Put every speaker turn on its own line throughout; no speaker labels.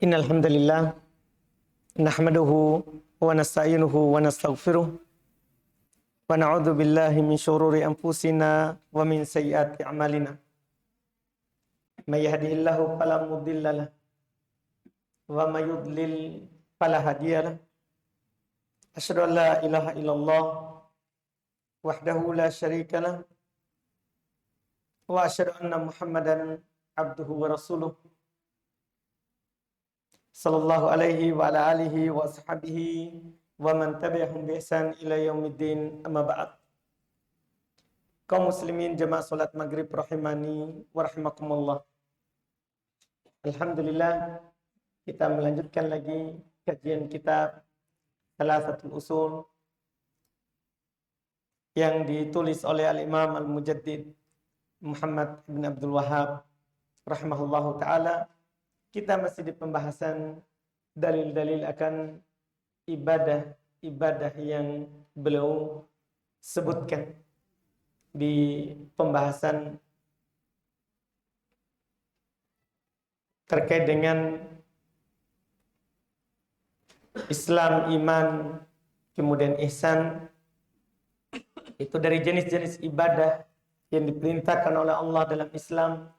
Innal hamdalillah nahmaduhu wa nasta'inuhu wa nastaghfiruh wa na'udzu billahi min syururi anfusina wa min sayyiati a'malina. May yahdihillahu fala mudhillalah wa may yudlil fala hadiyalah. Asyhadu an la ilaha illallah wahdahu la syarikalah wa asyhadu anna Muhammadan abduhu wa rasuluh. Sallallahu alaihi wa ala alihi wa ashabihi wa man tabi'ahum bi ihsan ila yaumiddin, amma ba'd. Kaum muslimin jemaah salat maghrib rahimani wa rahimakumullah. Alhamdulillah, kita melanjutkan lagi kajian kitab Thalathatul Usul yang ditulis oleh Al-Imam Al-Mujaddid Muhammad bin Abdul Wahhab rahimahullahu ta'ala. Kita masih di pembahasan dalil-dalil akan ibadah yang beliau sebutkan di pembahasan terkait dengan Islam, iman, kemudian ihsan. Itu dari jenis-jenis ibadah yang diperintahkan oleh Allah dalam Islam,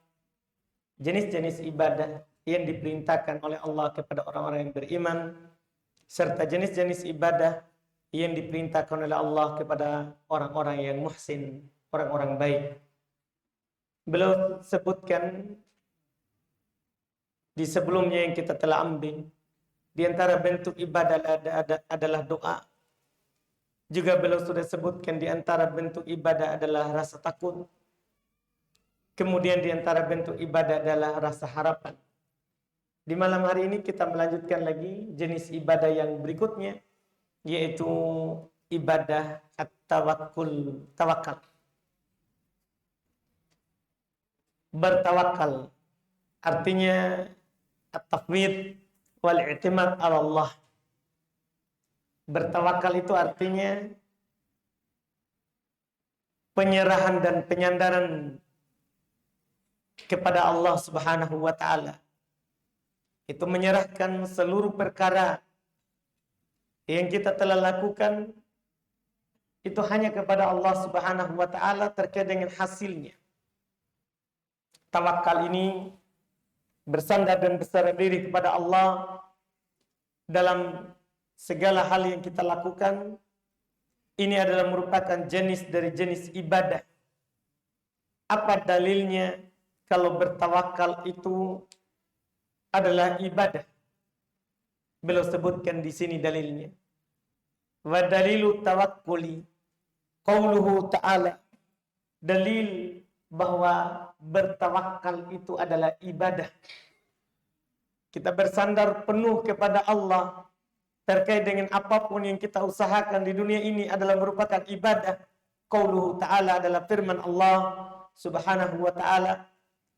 jenis-jenis ibadah yang diperintahkan oleh Allah kepada orang-orang yang beriman, serta jenis-jenis ibadah yang diperintahkan oleh Allah kepada orang-orang yang muhsin, orang-orang baik. Beliau sebutkan di sebelumnya yang kita telah ambil, di antara bentuk ibadah adalah doa. Juga beliau sudah sebutkan di antara bentuk ibadah adalah rasa takut. Kemudian di antara bentuk ibadah adalah rasa harapan. Di malam hari ini kita melanjutkan lagi jenis ibadah yang berikutnya, yaitu ibadah at-tawakkul, tawakal. Bertawakal artinya at-tafwid wal i'timad 'ala Allah. Bertawakal itu artinya penyerahan dan penyandaran kepada Allah Subhanahu wa taala. Itu menyerahkan seluruh perkara yang kita telah lakukan itu hanya kepada Allah Subhanahu wa taala terkait dengan hasilnya. Tawakal ini bersandar dan berserah diri kepada Allah dalam segala hal yang kita lakukan. Ini adalah merupakan jenis dari jenis ibadah. Apa dalilnya kalau bertawakal itu adalah ibadah? Beliau sebutkan di sini dalilnya. Wa dalilu tawakkuli qauluhu ta'ala. Dalil bahwa bertawakal itu adalah ibadah. Kita bersandar penuh kepada Allah terkait dengan apapun yang kita usahakan di dunia ini adalah merupakan ibadah. Qauluhu ta'ala adalah firman Allah Subhanahu wa ta'ala,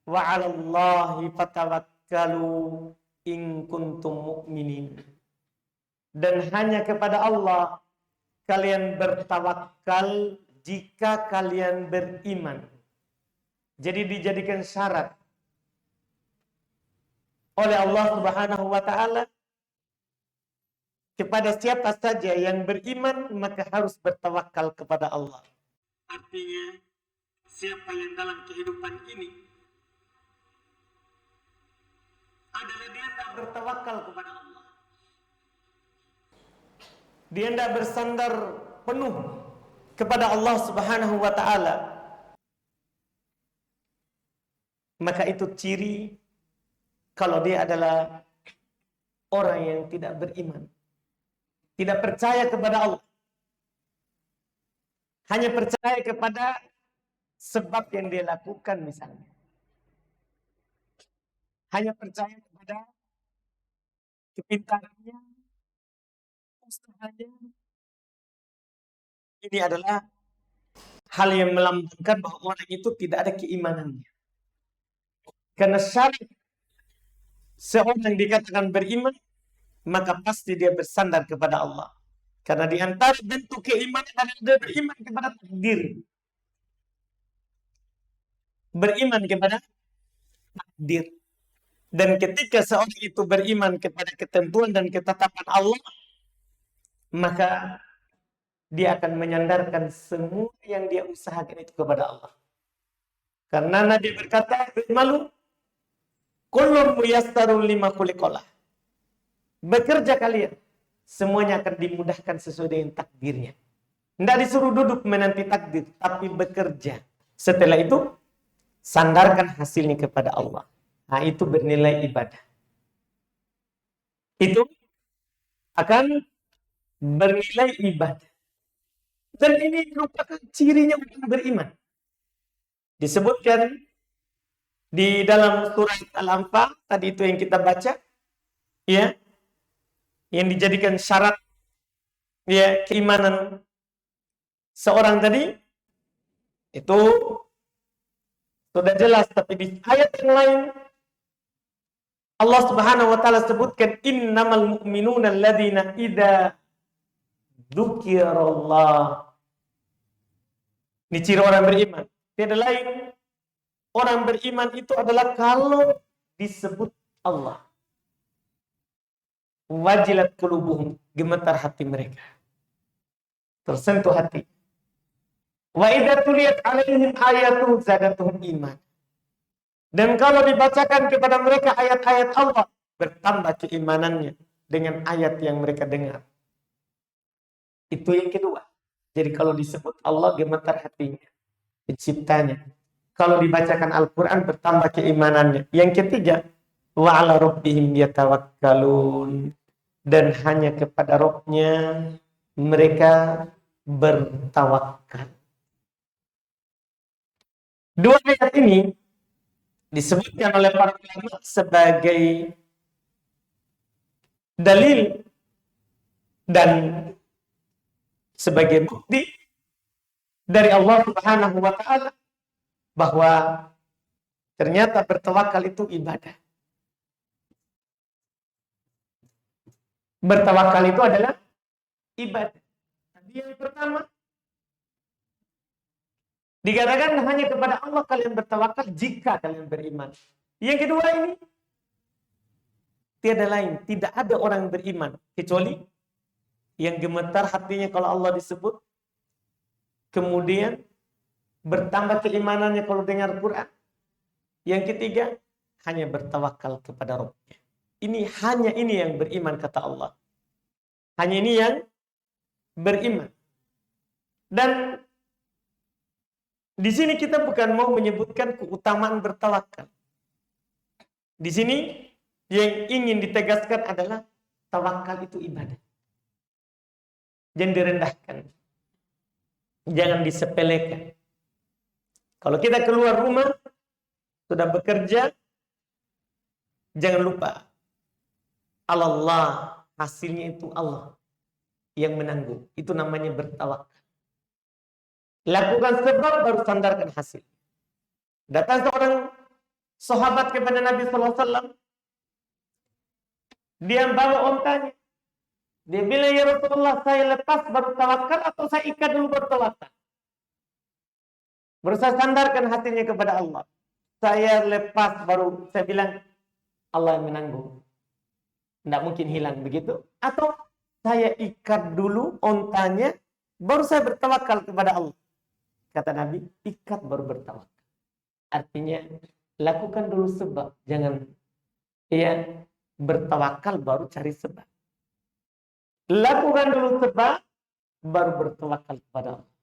wa 'alallahi fatawakkalu in kuntum mu'minin. Dan hanya kepada Allah kalian bertawakal jika kalian beriman. Jadi dijadikan syarat oleh Allah Subhanahu wa ta'ala kepada siapa saja yang beriman, maka harus bertawakal kepada Allah. Artinya siapa yang dalam kehidupan ini adalah dia tidak bertawakal kepada Allah, dia tidak bersandar penuh kepada Allah Subhanahu wa ta'ala, maka itu ciri kalau dia adalah orang yang tidak beriman, tidak percaya kepada Allah, hanya percaya kepada sebab yang dia lakukan misalnya, hanya percaya kepada kepintarannya, usahanya. Ini adalah hal yang melambangkan bahwa orang itu tidak ada keimanannya. Karena syarat seorang dikatakan beriman, maka pasti dia bersandar kepada Allah. Karena di antara bentuk keimanan adalah dia beriman kepada takdir. Beriman kepada takdir. Dan ketika seorang itu beriman kepada ketentuan dan ketetapan Allah, maka dia akan menyandarkan semua yang dia usahakan itu kepada Allah. Karena Nabi berkata, "Malu kullun muyassarun lima khuliqalah." Bekerja kalian, semuanya akan dimudahkan sesuai dengan takdirnya. Tidak disuruh duduk menanti takdir, tapi bekerja. Setelah itu, sandarkan hasilnya kepada Allah. Nah, itu bernilai ibadah. Itu akan bernilai ibadah. Dan ini merupakan cirinya orang beriman. Disebutkan di dalam surat Al-Anfal, tadi itu yang kita baca, ya, yang dijadikan syarat ya keimanan seorang tadi, itu sudah jelas. Tapi di ayat yang lain, Allah Subhanahu wa taala sebutkan innamal mu'minuna alladzina idza dzukirallah. Ini ciri orang beriman. Tiada lain, orang beriman itu adalah kalau disebut Allah, wajilat qulubuhum, gemetar hati mereka, tersentuh hati. Wa idza tuliyat alaihim ayatu zadatuhum iman. Dan kalau dibacakan kepada mereka ayat-ayat Allah, bertambah keimanannya dengan ayat yang mereka dengar. Itu yang kedua. Jadi kalau disebut Allah, gemetar hatinya, penciptanya. Kalau dibacakan Al-Quran, bertambah keimanannya. Yang ketiga, wa ala rabbihim yatawakkalun. Dan hanya kepada Rabb-nya mereka bertawakal. Dua ayat ini disebutkan oleh para ulama sebagai dalil dan sebagai bukti dari Allah Subhanahu wa taala bahwa ternyata bertawakal itu ibadah. Bertawakal itu adalah ibadah. Yang pertama, dikatakan hanya kepada Allah kalian bertawakal jika kalian beriman. Yang kedua ini, tiada lain, tidak ada orang beriman kecuali yang gemetar hatinya kalau Allah disebut, kemudian bertambah keimanannya kalau dengar Quran. Yang ketiga, hanya bertawakal kepada Rabb-nya. Hanya ini yang beriman, kata Allah. Hanya ini yang beriman. Dan di sini kita bukan mau menyebutkan keutamaan bertawakal. Di sini yang ingin ditegaskan adalah tawakal itu ibadah. Jangan direndahkan. Jangan disepelekan. Kalau kita keluar rumah, sudah bekerja, jangan lupa Allah, hasilnya itu Allah yang menanggung. Itu namanya bertawakal. Lakukan sebab baru sandarkan hasil. Datang seorang sahabat kepada Nabi SAW. Dia bawa ontanya. Dia bilang, ya Rasulullah, saya lepas baru tawakal atau saya ikat dulu baru tawakal? Baru saya sandarkan hasilnya kepada Allah. Saya lepas baru saya bilang, Allah yang menanggung. Tidak mungkin hilang begitu. Atau saya ikat dulu ontanya, baru saya bertawakal kepada Allah. Kata Nabi, ikat baru bertawakal. Artinya, lakukan dulu sebab. Jangan bertawakal baru cari sebab. Lakukan dulu sebab, baru bertawakal kepada Allah.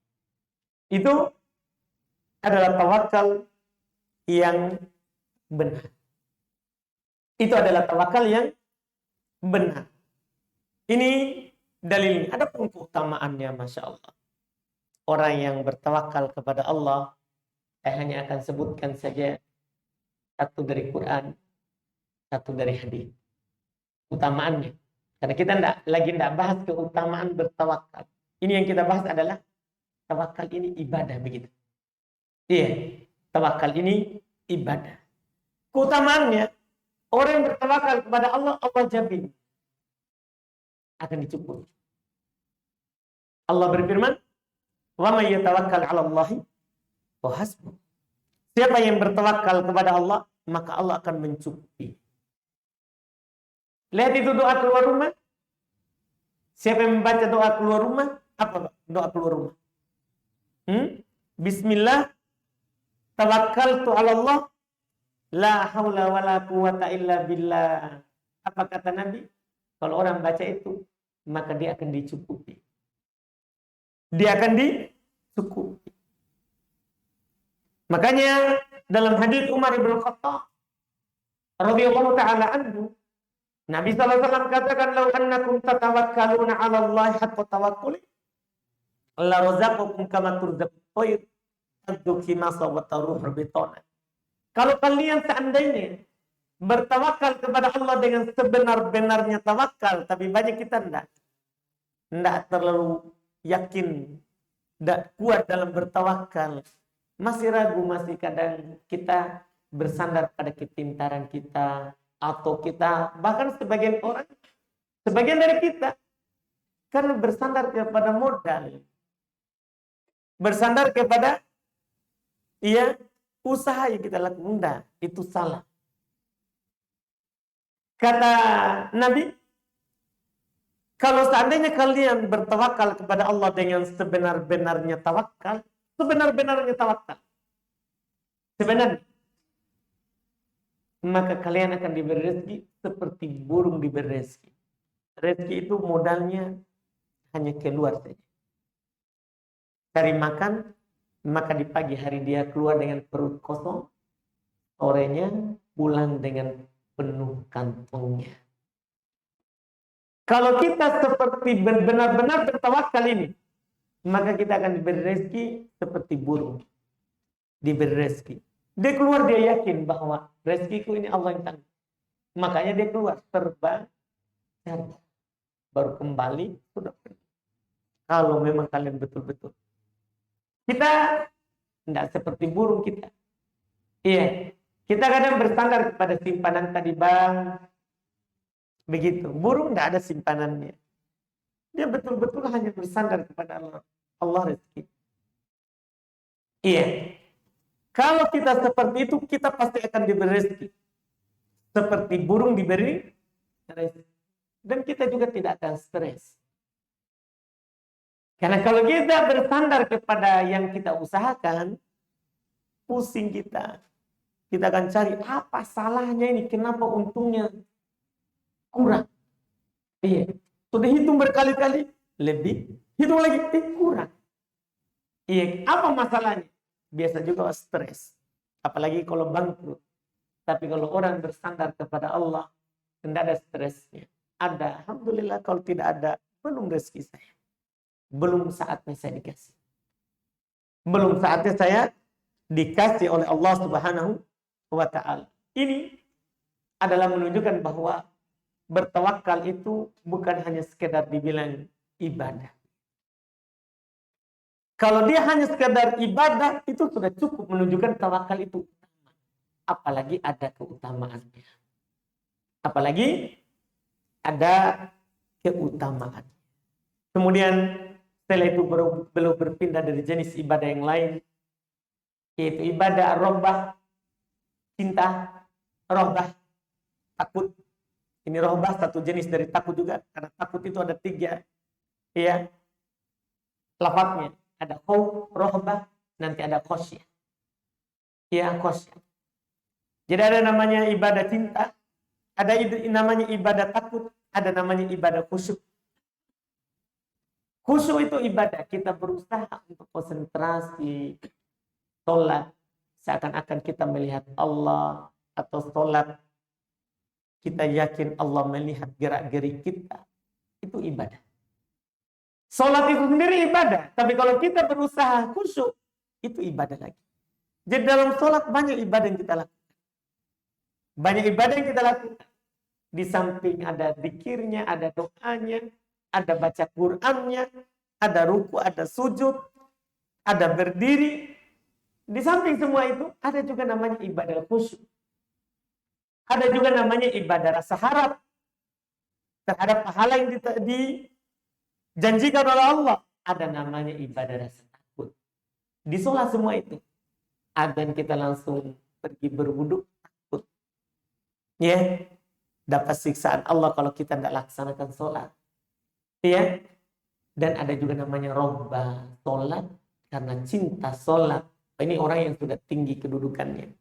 Itu adalah tawakal yang benar. Itu adalah tawakal yang benar. Ini dalilnya. Ada pun keutamaannya, Masya Allah. Orang yang bertawakal kepada Allah, saya hanya akan sebutkan saja satu dari Quran, satu dari hadis. Utamaannya. Karena kita tidak bahas keutamaan bertawakal. Ini yang kita bahas adalah tawakal ini ibadah begitu. Iya, tawakal ini ibadah. Keutamaannya, orang yang bertawakal kepada Allah, Allah jamin akan dicukupi. Allah berfirman, wa may yatawakkal 'ala Allahi wa hasbuh. Siapa yang bertawakal kepada Allah, maka Allah akan mencukupi. Lihat itu doa keluar rumah. Siapa yang membaca doa keluar rumah? Apa doa keluar rumah? Bismillah, tawakkaltu 'ala Allah, la haula wala quwata illa billah. Apa kata Nabi? Kalau orang baca itu, maka dia akan dicukupi. Dia akan dicukupi. Makanya dalam hadis Umar bin Khattab radhiyallahu taala anhu, Nabi sallallahu alaihi wasallam katakan, "Lau annakum tatawakkaluna 'ala Allah haqqa tawakkuli, la razaqakum kama turzaqut tayr, taddu khimasa wa taruhu bitana." Kalau kalian seandainya bertawakal kepada Allah dengan sebenar-benarnya tawakal, tapi banyak kita enggak terlalu yakin, enggak kuat dalam bertawakal. Masih ragu, masih kadang kita bersandar pada kepintaran kita, atau kita, bahkan sebagian dari kita, karena bersandar kepada modal, bersandar kepada usaha yang kita lakukan. Enggak, itu salah. Kata Nabi, kalau seandainya kalian bertawakal kepada Allah dengan sebenar-benarnya tawakal, sebenarnya, maka kalian akan diberi rezeki seperti burung diberi rezeki. Rezeki itu modalnya hanya keluar saja. Cari makan, maka di pagi hari dia keluar dengan perut kosong, sorenya pulang dengan penuh kantongnya. Kalau kita seperti benar-benar bertawakal ini, maka kita akan diberi rezeki seperti burung diberi rezeki. Dia keluar, dia yakin bahwa rezekiku ini Allah yang tanggung. Makanya dia keluar, terbang, cari. Baru kembali, sudah pergi. Kalau memang kalian betul-betul. Kita tidak seperti burung kita. Iya, kita kadang bersandar kepada simpanan tadi bank. Begitu, burung tidak ada simpanannya. Dia betul-betul hanya bersandar kepada Allah rezeki. Iya. Kalau kita seperti itu, kita pasti akan diberi rezeki. Seperti burung diberi rezeki. Dan kita juga tidak akan stres. Karena kalau kita bersandar kepada yang kita usahakan, pusing kita. Kita akan cari, apa salahnya ini? Kenapa untungnya kurang? Iya. Sudah hitung berkali-kali, lebih. Hitung lagi, kurang. Iya. Apa masalahnya? Biasa juga stres. Apalagi kalau bangkrut. Tapi kalau orang bersandar kepada Allah, tidak ada stresnya. Ada. Alhamdulillah, kalau tidak ada, belum rezeki saya. Belum saatnya saya dikasih. Belum saatnya saya dikasih oleh Allah Subhanahu wa ta'ala. Ini adalah menunjukkan bahwa bertawakal itu bukan hanya sekedar dibilang ibadah. Kalau dia hanya sekedar ibadah, itu sudah cukup menunjukkan tawakal itu utama. Apalagi ada keutamaannya. Apalagi ada keutamaan. Kemudian setelah itu belum berpindah dari jenis ibadah yang lain, yaitu ibadah rohbah, cinta, rohbah, takut. Ini rohbah satu jenis dari takut juga, karena takut itu ada 3 lafadznya. Ada khauf, rohbah, nanti ada khosyah. Khosyah. Jadi ada namanya ibadah cinta, ada namanya ibadah takut, ada namanya ibadah khusyuk. Khusyuk itu ibadah, kita berusaha untuk konsentrasi, sholat, seakan-akan kita melihat Allah, atau sholat, kita yakin Allah melihat gerak-gerik kita, itu ibadah. Sholat itu sendiri ibadah, tapi kalau kita berusaha khusyuk, itu ibadah lagi. Jadi dalam sholat banyak ibadah yang kita lakukan. Banyak ibadah yang kita lakukan. Di samping ada zikirnya, ada doanya, ada baca Qur'annya, ada ruku, ada sujud, ada berdiri. Di samping semua itu, ada juga namanya ibadah khusyuk. Ada juga namanya ibadah rasa harap terhadap pahala yang dijanjikan oleh Allah. Ada namanya ibadah rasa takut. Di sholat semua itu. Adzan kita langsung pergi berwudu, takut. dapat siksaan Allah kalau kita tidak laksanakan sholat. Iya. Dan ada juga namanya robba sholat karena cinta sholat. Ini orang yang sudah tinggi kedudukannya.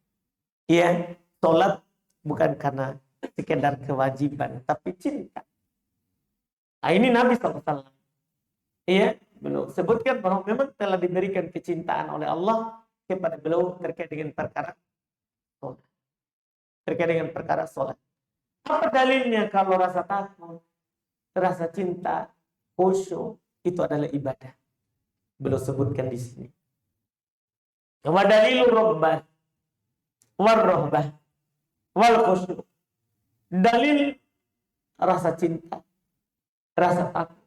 Iya, sholat bukan karena sekedar kewajiban, tapi cinta. Nah, ini Nabi SAW. Iya, beliau sebutkan bahwa memang telah diberikan kecintaan oleh Allah kepada beliau terkait dengan perkara sholat. Terkait dengan perkara sholat. Apa dalilnya kalau rasa takut, rasa cinta, khusyuk itu adalah ibadah? Beliau sebutkan di sini. Wa dalilur rabbah war rahbah wal khusyuk. Dalil rasa cinta, rasa takut,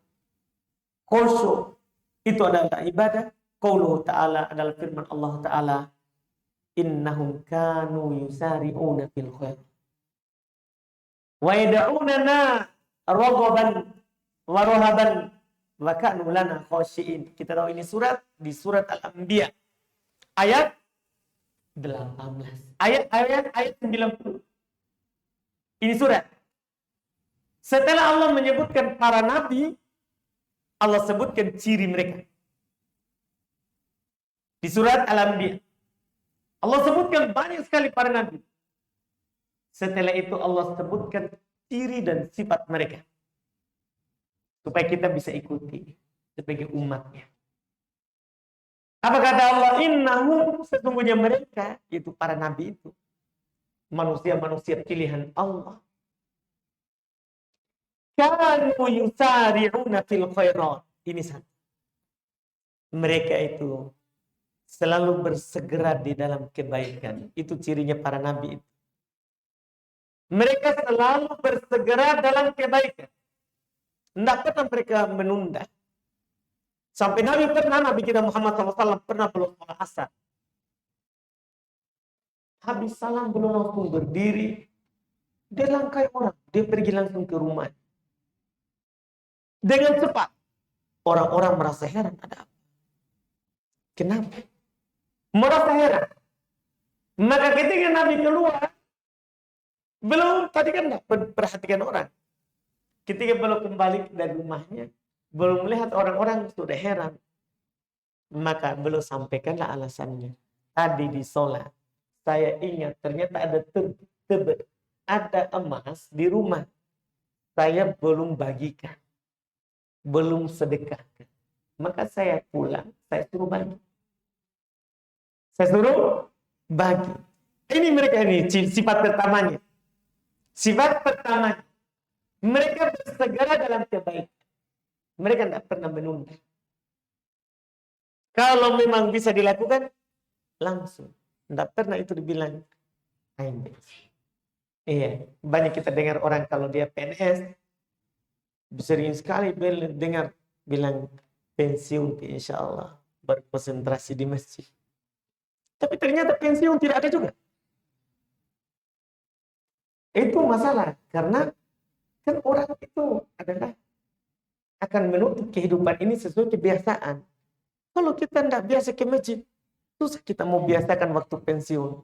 khusyuk itu adalah ibadah. Qauluhu ta'ala adalah firman Allah Ta'ala, innahum kanu yusari'una fil khair wa yad'unana raghaban wa rahaban wa kanu lana khashi'in. Kita tahu ini surat di surat Al-Anbiya ayat 18. Ayat 90. Ini surat. Setelah Allah menyebutkan para nabi, Allah sebutkan ciri mereka. Di surat Al-Anbiya Allah sebutkan banyak sekali para nabi. Setelah itu Allah sebutkan ciri dan sifat mereka, supaya kita bisa ikuti sebagai umatnya. Apa kata Allah? Innahum, sesungguhnya mereka, itu para nabi itu, manusia-manusia pilihan Allah. Kanu yusari'una fil khairat. Ini satu. Mereka itu selalu bersegera di dalam kebaikan. Itu cirinya para nabi itu. Mereka selalu bersegera dalam kebaikan. Tidak pernah mereka menunda. Sampai Nabi kita Muhammad SAW pernah belum sholat asar. Habis salam belum langsung berdiri. Dia langkai orang. Dia pergi langsung ke rumah. Dengan cepat. Orang-orang merasa heran. Ada apa? Kenapa? Merasa heran. Maka ketika Nabi keluar, belum tadi kan tidak perhatikan orang. Ketika belum kembali dari rumahnya, belum melihat orang-orang sudah heran. Maka belum sampaikanlah alasannya. Tadi di sholat, saya ingat ternyata ada ada emas di rumah. Saya belum bagikan. Belum sedekahkan. Maka saya pulang, saya suruh bagi. Saya suruh bagi. Ini mereka ini sifat pertamanya. Sifat pertamanya. Mereka bersegera dalam kebaikan. Mereka tidak pernah menunda. Kalau memang bisa dilakukan, langsung. Tidak pernah itu dibilang. Iya, banyak kita dengar orang kalau dia PNS, sering sekali dengar bilang pensiun, insya Allah berkonsentrasi di masjid. Tapi ternyata pensiun tidak ada juga. Itu masalah, karena kan orang itu adalah akan menutup kehidupan ini sesuai kebiasaan. Kalau kita tidak biasa ke masjid, susah kita mau biasakan waktu pensiun.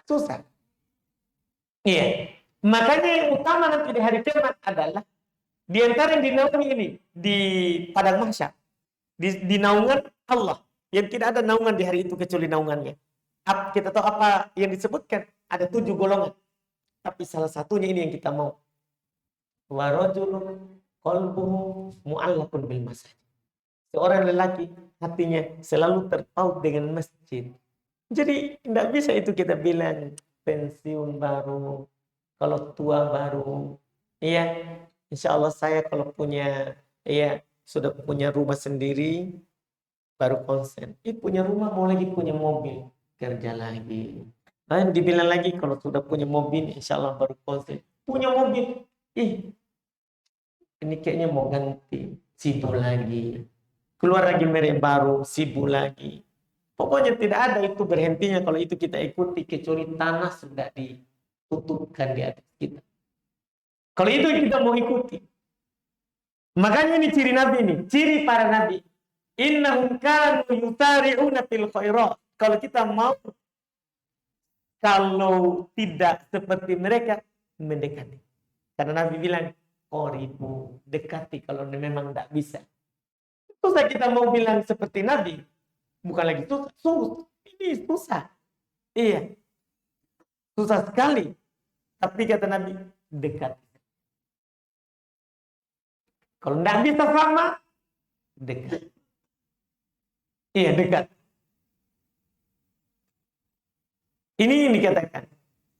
Susah. Iya. Makanya yang utama nanti di hari kiamat adalah di antara yang dinaungi ini di padang mahsyar, di naungan Allah, yang tidak ada naungan di hari itu kecuali naungannya. Kita tahu apa yang disebutkan? Ada 7 golongan. Tapi salah satunya ini yang kita mau. Wa rajulun qalbuhu mu'allaqun bil masjid. Seorang lelaki hatinya selalu terpaut dengan masjid. Jadi tidak bisa itu kita bilang pensiun baru, kalau tua baru. Iya, insya Allah saya kalau punya, sudah punya rumah sendiri, baru konsen. Punya rumah mau lagi punya mobil, kerja lagi. Dan dibilang lagi kalau sudah punya mobil, insya Allah baru konsen. Punya mobil, ini kayaknya mau ganti, sibuk lagi. Keluar lagi merek baru, sibuk lagi. Pokoknya tidak ada itu berhentinya kalau itu kita ikuti, kecuali tanah sudah ditutupkan di atas kita. Kalau itu kita mau ikuti. Makanya ini ciri Nabi ini, ciri para Nabi. Innahum kanu yusari'una fil khairat. Kalau kita mau, kalau tidak seperti mereka, mendekati. Karena Nabi bilang, qoribu, dekati kalau memang tidak bisa. Susah kita mau bilang seperti Nabi. Bukan lagi susah. Ini susah. Iya. Susah sekali. Tapi kata Nabi, dekat. Kalau tidak bisa sama, dekat. Iya, dekat. Ini yang dikatakan.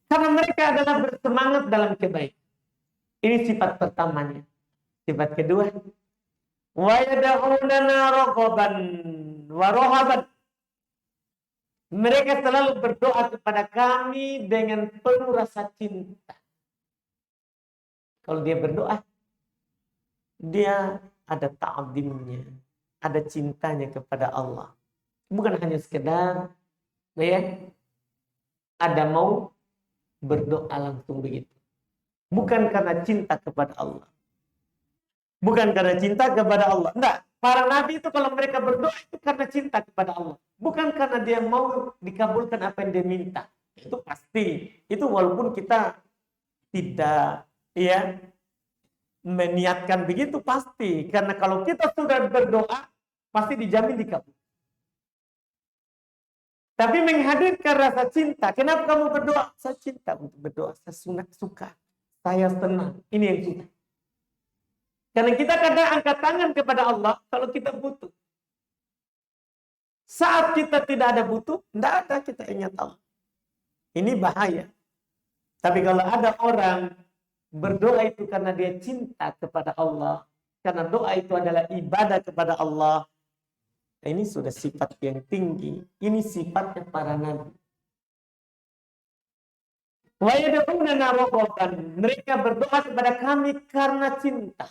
Karena mereka adalah bersemangat dalam kebaikan. Ini sifat pertamanya. Sifat kedua, wa yad'unana raghaban wa rahaban. Mereka selalu berdoa kepada kami dengan penuh rasa cinta. Kalau dia berdoa, dia ada ta'zimnya, ada cintanya kepada Allah. Bukan hanya sekedar ya, ada mau berdoa langsung begitu. Bukan karena cinta kepada Allah. Bukan karena cinta kepada Allah. Enggak. Para nabi itu kalau mereka berdoa itu karena cinta kepada Allah. Bukan karena dia mau dikabulkan apa yang dia minta. Itu pasti. Itu walaupun kita tidak ya meniatkan begitu pasti. Karena kalau kita sudah berdoa pasti dijamin dikabul. Tapi menghadirkan rasa cinta. Kenapa kamu berdoa? Saya cinta untuk berdoa. Saya suka. Saya senang. Ini yang suka. Karena kita kadang angkat tangan kepada Allah kalau kita butuh. Saat kita tidak ada butuh, tidak ada kita ingat Allah. Ini bahaya. Tapi kalau ada orang berdoa itu karena dia cinta kepada Allah, karena doa itu adalah ibadah kepada Allah, ini sudah sifat yang tinggi. Ini sifatnya para nabi. Wa yad'unana raghaban. Mereka berdoa kepada kami karena cinta.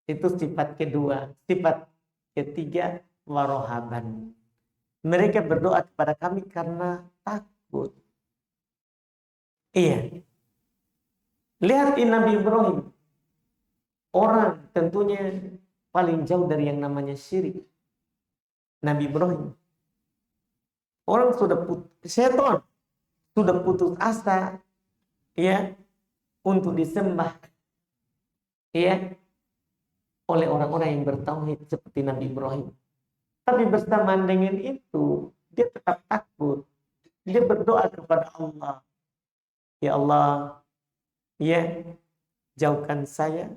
Itu sifat kedua. Sifat ketiga, warohaban. Mereka berdoa kepada kami karena takut. Iya. Lihat Nabi Ibrahim. Orang tentunya paling jauh dari yang namanya syirik. Nabi Ibrahim. Orang sudah setan sudah putus asa ya untuk disembah. Ya. Oleh orang-orang yang bertauhid seperti Nabi Ibrahim. Tapi bersamaan dengan itu, dia tetap takut. Dia berdoa kepada Allah. Ya Allah, ya jauhkan saya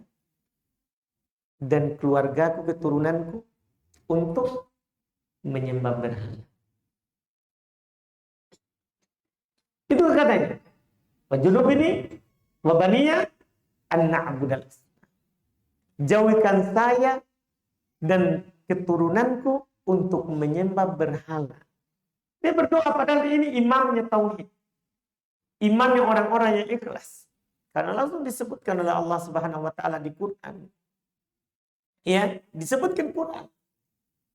dan keluargaku, keturunanku untuk menyembah berhala. Itu katanya. Wajunub ini, wabaniya, an-na'budal. Jauhkan saya dan keturunanku untuk menyembah berhala. Dia berdoa padahal ini imannya tauhid. Imannya orang-orang yang ikhlas. Karena langsung disebutkan oleh Allah Subhanahu wa taala di Quran. Ya, disebutkan Quran.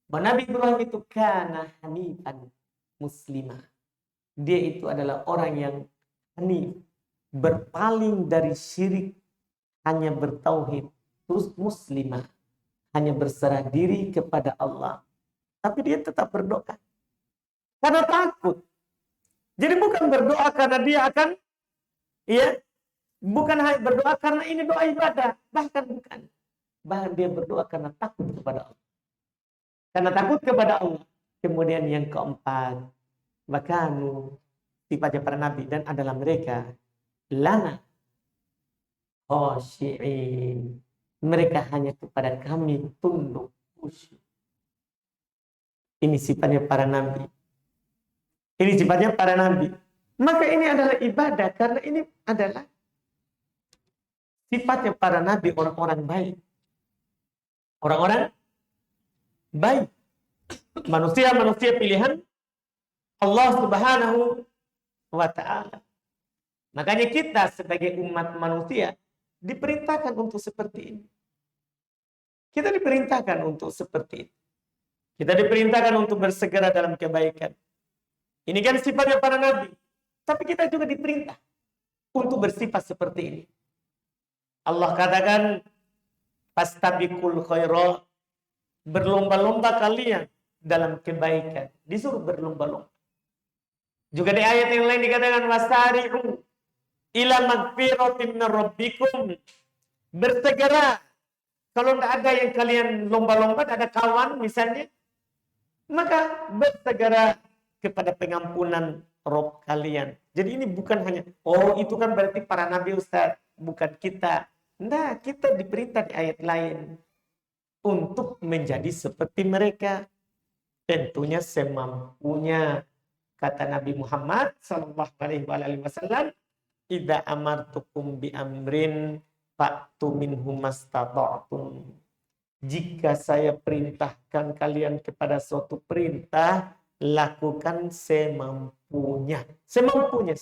Bahwa Nabi Ibrahim itu kana hanifan muslimah. Dia itu adalah orang yang hanif, berpaling dari syirik, hanya bertauhid. Terus muslimah, hanya berserah diri kepada Allah. Tapi dia tetap berdoa. Karena takut. Jadi bukan berdoa karena dia akan, ya, bukan hanya berdoa karena ini doa ibadah. Bahkan bukan. Bahkan dia berdoa karena takut kepada Allah. Karena takut kepada Allah. Kemudian yang keempat, bakanu, sifatnya para nabi dan adalah mereka, lana, khashi'in. Mereka hanya kepada kami tunduk khusyuk. Ini sifatnya para nabi. Ini sifatnya para nabi. Maka ini adalah ibadah karena ini adalah sifatnya para nabi, orang-orang baik. Orang-orang baik. Manusia-manusia pilihan Allah Subhanahu wa ta'ala. Makanya kita sebagai umat manusia diperintahkan untuk seperti ini. Kita diperintahkan untuk seperti itu. Kita diperintahkan untuk bersegera dalam kebaikan. Ini kan sifatnya para nabi. Tapi kita juga diperintah untuk bersifat seperti ini. Allah katakan, fastabiqul khairat. Berlomba-lomba kalian dalam kebaikan. Disuruh berlomba-lomba. Juga di ayat yang lain dikatakan, wasari'u ila magfiratin min rabbikum. Bersegera. Kalau tidak ada yang kalian lomba-lomba, tidak ada kawan misalnya, maka bersegera kepada pengampunan Rob kalian. Jadi ini bukan hanya, oh itu kan berarti para nabi Ustaz, bukan kita. Nah, kita diperintah di ayat lain untuk menjadi seperti mereka. Tentunya semampunya. Kata Nabi Muhammad sallallahu alaihi wasallam, "Idza amartukum bi amrin fa'tu minhu mastata'tum." Jika saya perintahkan kalian kepada suatu perintah, lakukan semampunya. Semampunya.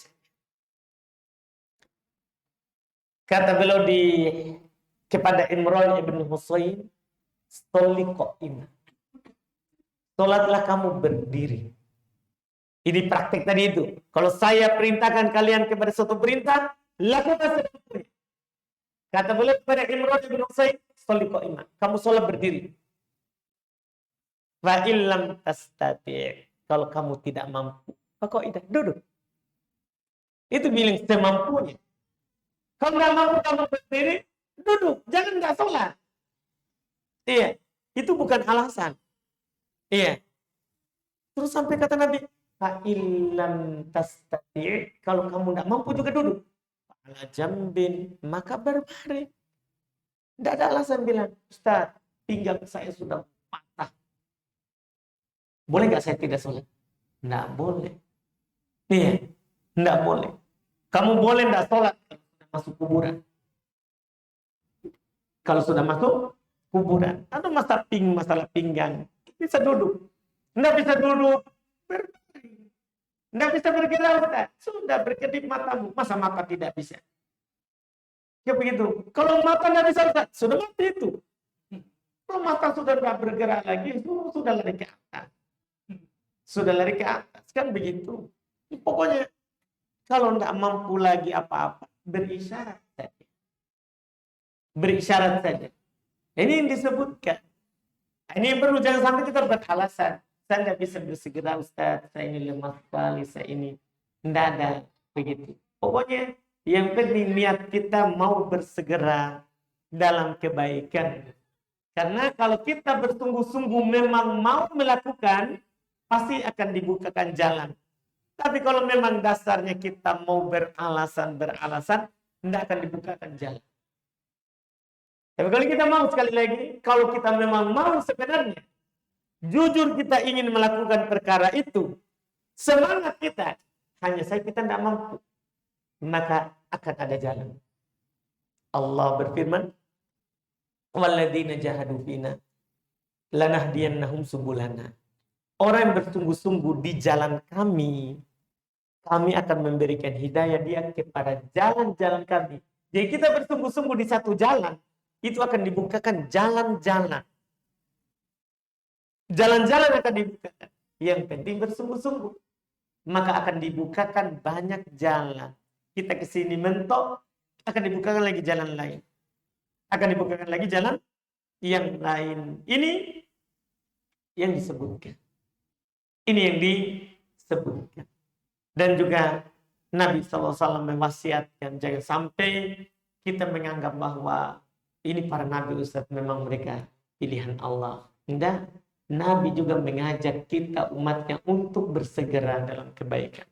Kata beliau kepada Imran ibn Husain, "Sholli qa'imah." Salatlah kamu berdiri. Ini praktik tadi itu. Kalau saya perintahkan kalian kepada suatu perintah, lakukan semampunya. Kata beliau kepada Imran bin Husain, "Sholli qa'imah." Kamu sholat berdiri. Fa illam tastati'. Kalau kamu tidak mampu, faqa'idah, duduk. Itu bilang semampunya. Kalau nggak mampu kamu berdiri, duduk. Jangan nggak sholat. Iya. Itu bukan alasan. Iya. Terus sampai kata Nabi, fa illam tastati'. Kalau kamu nggak mampu juga duduk. Ala jambin, maka berbaring. Tidak ada alasan bilang, Ustaz, pinggang saya sudah patah. Boleh nggak saya tidak sholat? Nggak boleh. Iya, nggak boleh. Kamu boleh nggak sholat kalau sudah masuk kuburan. Kalau sudah masuk kuburan. Atau masalah pinggang. Bisa duduk. Nggak bisa duduk. Berbaring. Nggak bisa bergerak, Ustaz. Sudah berkedip matamu. Masa mata tidak bisa? Ya begitu. Kalau mata nggak bisa, Ustaz, sudah mati itu. Kalau mata sudah nggak bergerak lagi, sudah lari ke atas. Sudah lari ke atas. Kan begitu. Pokoknya, kalau nggak mampu lagi apa-apa, berisyarat saja. Berisyarat saja. Ini yang disebutkan. Ini yang perlu, jangan sampai kita beralasan. Saya nggak bisa bersegera, Ustaz. Saya ini lemah sekali. Saya ini nggak ada. Begitu. Pokoknya, yang penting niat kita mau bersegera dalam kebaikan. Karena kalau kita bersungguh-sungguh memang mau melakukan, pasti akan dibukakan jalan. Tapi kalau memang dasarnya kita mau beralasan, tidak akan dibukakan jalan. Tapi kalau kita mau, sekali lagi, kalau kita memang mau sebenarnya, jujur kita ingin melakukan perkara itu, semangat kita, hanya saya kita tidak mampu, maka akan ada jalan. Allah berfirman, "Walladzina jahadu fina lanahdiyannahum subulana." Orang yang bersungguh-sungguh di jalan kami akan memberikan hidayah dia kepada jalan-jalan kami. Jadi kita bersungguh-sungguh di satu jalan, itu akan dibukakan jalan-jalan. Jalan-jalan akan dibukakan. Yang penting bersungguh-sungguh. Maka akan dibukakan banyak jalan. Kita ke sini mentok, akan dibukakan lagi jalan lain. Akan dibukakan lagi jalan yang lain. Ini yang disebutkan. Ini yang disebutkan. Dan juga Nabi SAW mewasiatkan, jangan sampai kita menganggap bahwa ini para Nabi Ustaz memang mereka pilihan Allah. Tidak. Nabi juga mengajak kita umatnya untuk bersegera dalam kebaikan.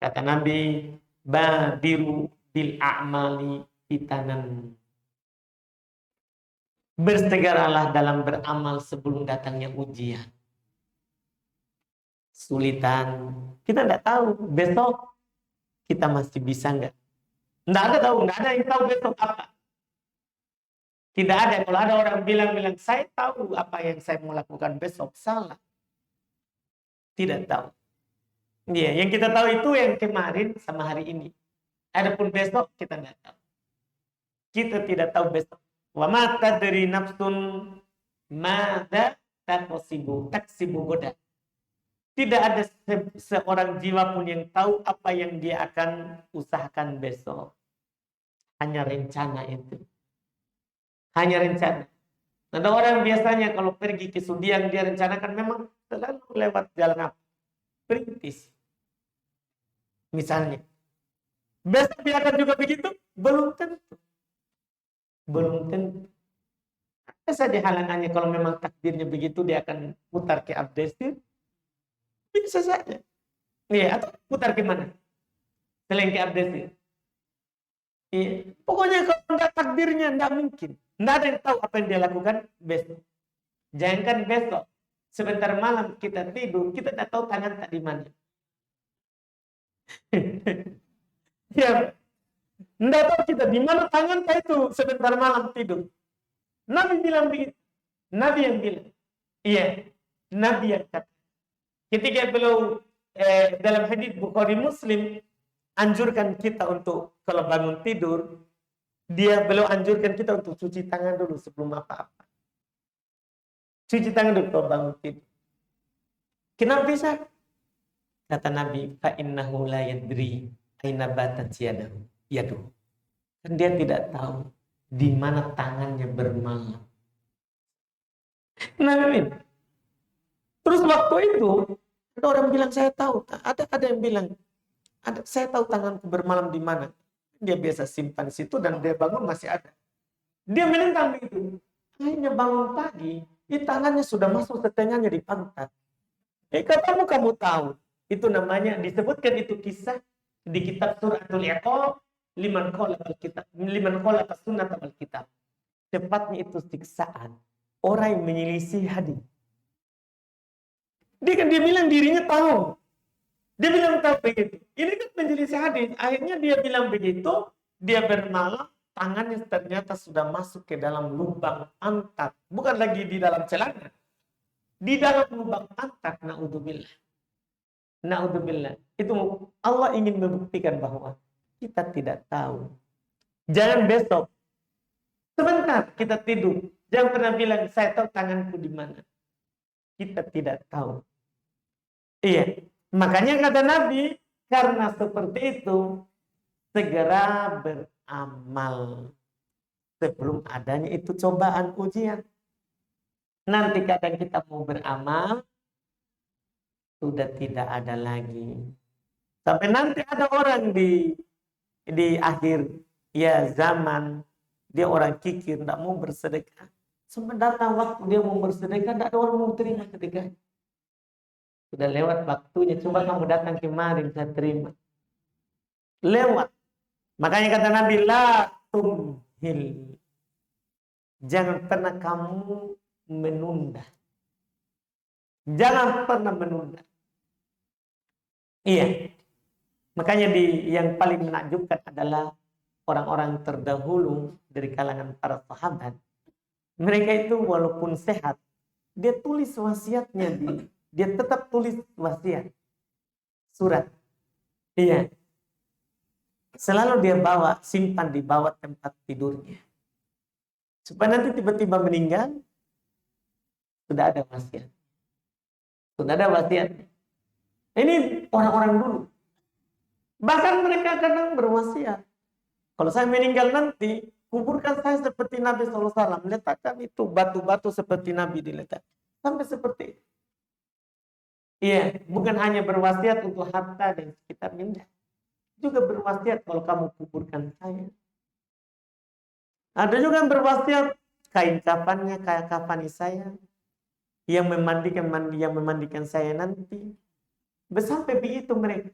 Kata Nabi, badiru bil a'mali fitanan. Bersegeralah dalam beramal sebelum datangnya ujian. Sulitan. Kita tidak tahu besok kita masih bisa nggak. Tidak ada yang tahu besok apa. Tidak ada. Kalau ada orang bilang, saya tahu apa yang saya mau lakukan besok, salah. Tidak tahu. Ya, yang kita tahu itu yang kemarin sama hari ini. Adapun besok kita tidak tahu. Kita tidak tahu besok. Wa ma tadri nafsun madza taksibu goda. Tidak ada seorang jiwa pun yang tahu apa yang dia akan usahakan besok. Hanya rencana itu. Hanya rencana. Ada orang biasanya kalau pergi ke Sudiang, dia rencanakan memang selalu lewat jalan apa? Perintis. Misalnya. Besok dia akan juga begitu? Belum tentu. Belum tentu. Ada saja halangannya kalau memang takdirnya begitu, dia akan putar ke abdestir. Bisa saja. Iya, atau putar ke mana? Selain ke abdestir. Iya. Pokoknya kalau enggak takdirnya, enggak mungkin. Enggak ada yang tahu apa yang dia lakukan besok. Jangankan besok. Sebentar malam kita tidur, kita tidak tahu tangan tak di mana. Ya, enggak tahu kita di mana tangan tak itu sebentar malam tidur. Nabi bilang begitu. Nabi yang bilang. Iya, Nabi yang kata. Ketika beliau dalam hadis Bukhari Muslim anjurkan kita untuk kalau bangun tidur, beliau anjurkan kita untuk cuci tangan dulu sebelum apa-apa. Cuci tangan dulu kalau bangun tidur. Kenapa bisa? Kata Nabi, fa innahu la yadri aina batat yaduhu. Kan dia tidak tahu di mana tangannya bermalam. Nabi. Terus waktu itu ada orang bilang saya tahu, ada yang bilang saya tahu tanganku bermalam di mana. Dia biasa simpan di situ dan dia bangun masih ada. Dia melintang begitu. Akhirnya bangun pagi, di tangannya sudah masuk setengahnya di pantat. Katamu kamu tahu, itu namanya disebutkan itu kisah di kitab Suratul Iqab, liman qala as-sunnah wal kitab. Tepatnya itu siksaan orang yang menyelisih hadis. Dia bilang dirinya tahu. Dia bilang tahu begitu. Ini kan menyelisih hadis. Akhirnya dia bilang begitu, dia bermalam, tangannya ternyata sudah masuk ke dalam lubang pantat. Bukan lagi di dalam celana. Di dalam lubang pantat, na'udzubillah. Na'udzubillah. Itu Allah ingin membuktikan bahwa kita tidak tahu. Jangan besok. Sebentar kita tidur. Jangan pernah bilang, saya tahu tanganku di mana. Kita tidak tahu. Iya. Makanya kata Nabi, karena seperti itu, segera beramal. Sebelum adanya itu cobaan ujian. Nanti kadang kita mau beramal, sudah tidak ada lagi. Sampai nanti ada orang di akhir ya zaman, dia orang kikir, tidak mau bersedekah. Sampai datang waktu dia mau bersedekah, tidak ada orang mau terima sedekah. Sudah lewat waktunya, coba kamu datang kemarin, saya terima. Lewat. Makanya kata Nabi, la tumhil. Jangan pernah kamu menunda. Jangan pernah menunda. Iya. Makanya yang paling menakjubkan adalah orang-orang terdahulu dari kalangan para sahabat. Mereka itu walaupun sehat, dia tulis wasiatnya dia tetap tulis wasiat. Surat. Iya. Selalu dia simpan di bawah tempat tidurnya. Supaya nanti tiba-tiba meninggal, sudah ada wasiat. Sudah ada wasiat. Ini orang-orang dulu. Bahkan mereka kadang berwasiat. Kalau saya meninggal nanti, kuburkan saya seperti Nabi SAW. Letakkan itu batu-batu seperti Nabi diletak. Sampai seperti itu. Iya, bukan hanya berwasiat untuk harta dan sekitarnya. Juga berwasiat kalau kamu kuburkan saya. Ada juga yang berwasiat kain kafannya kayak kafani saya. Yang memandikan saya nanti. Sampai begitu mereka.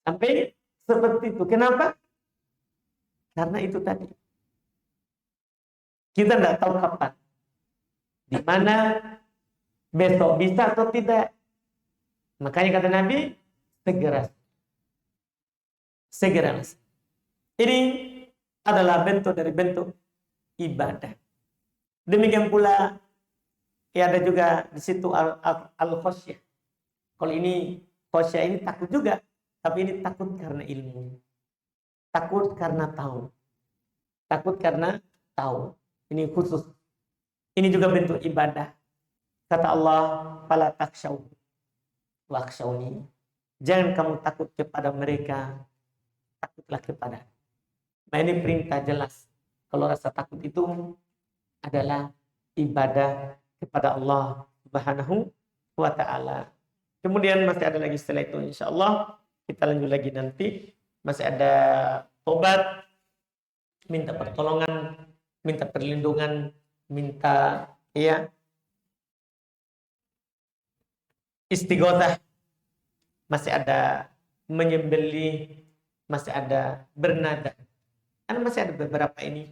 Sampai seperti itu. Kenapa? Karena itu tadi. Kita tidak tahu kapan. Di mana besok bisa atau tidak. Makanya kata Nabi, segera. Ini adalah bentuk dari bentuk ibadah. Demikian pula ada juga di situ al-khosyah. Kalau ini khosyah ini takut juga, tapi ini takut karena ilmu. Takut karena tahu. Takut karena tahu. Ini khusus. Ini juga bentuk ibadah. Kata Allah, fala takshaw wakhshawni. Jangan kamu takut kepada mereka, takutlah kepada. Nah ini perintah jelas. Kalau rasa takut itu adalah ibadah kepada Allah Subhanahu wa ta'ala. Kemudian masih ada lagi setelah itu, insya Allah kita lanjut lagi nanti masih ada obat, minta pertolongan, minta perlindungan, minta ya istighothah, masih ada menyembelih, masih ada bernada. Kan masih ada beberapa ini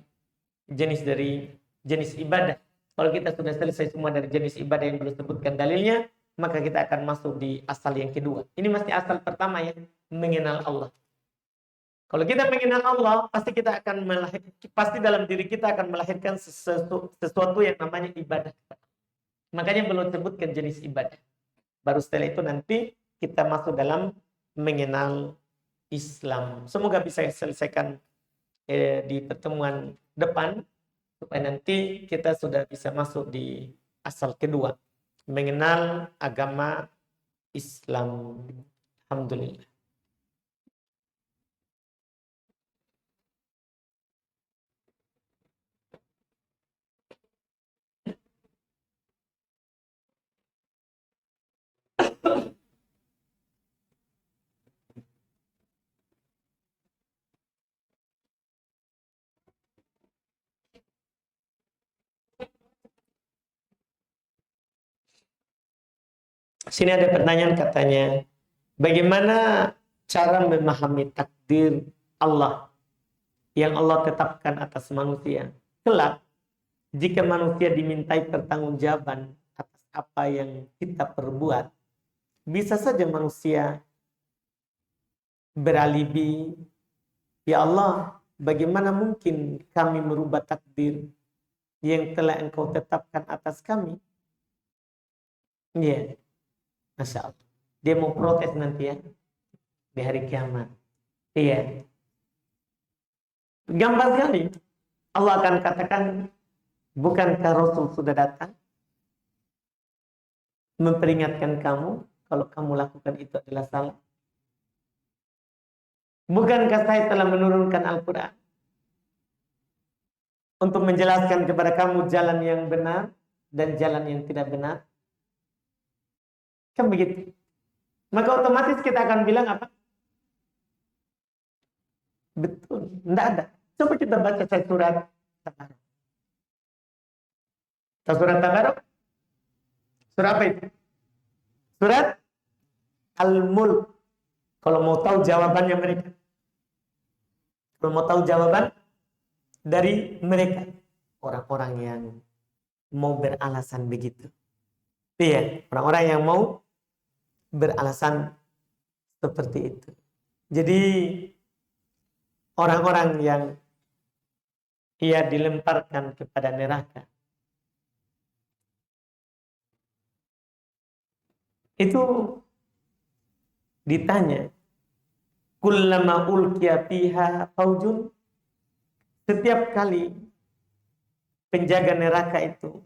jenis dari jenis ibadah. Kalau kita sudah selesai semua dari jenis ibadah yang belum sebutkan dalilnya, maka kita akan masuk di asal yang kedua. Ini masih asal pertama ya, mengenal Allah. Kalau kita mengenal Allah, pasti kita akan pasti dalam diri kita akan melahirkan sesuatu yang namanya ibadah. Makanya belum sebutkan jenis ibadah. Baru setelah itu nanti kita masuk dalam mengenal Islam. Semoga bisa selesaikan di pertemuan depan supaya nanti kita sudah bisa masuk di asal kedua, mengenal agama Islam. Alhamdulillah. Sini ada pertanyaan katanya, bagaimana cara memahami takdir Allah yang Allah tetapkan atas manusia? Kelak, jika manusia dimintai pertanggungjawaban atas apa yang kita perbuat, bisa saja manusia beralibi, ya Allah, bagaimana mungkin kami merubah takdir yang telah Engkau tetapkan atas kami? Ya, Masya Allah. Dia mau protes nanti ya, di hari kiamat. Iya. Gampang sekali. Allah akan katakan, bukankah Rasul sudah datang memperingatkan kamu kalau kamu lakukan itu adalah salah? Bukankah saya telah menurunkan Al-Quran untuk menjelaskan kepada kamu jalan yang benar dan jalan yang tidak benar? Kan begitu. Maka otomatis kita akan bilang apa? Betul, tidak ada. Coba kita baca surat Tabarok. Surat Tabarok? Surat apa itu? Surat Al-Mulk. Kalau mau tahu jawabannya mereka. Kalau mau tahu jawaban dari mereka. Orang-orang yang mau beralasan begitu. Iya, orang-orang yang mau beralasan seperti itu. Jadi orang-orang yang ia dilemparkan kepada neraka itu ditanya, kullama ulqiya fiha faujun, setiap kali penjaga neraka itu,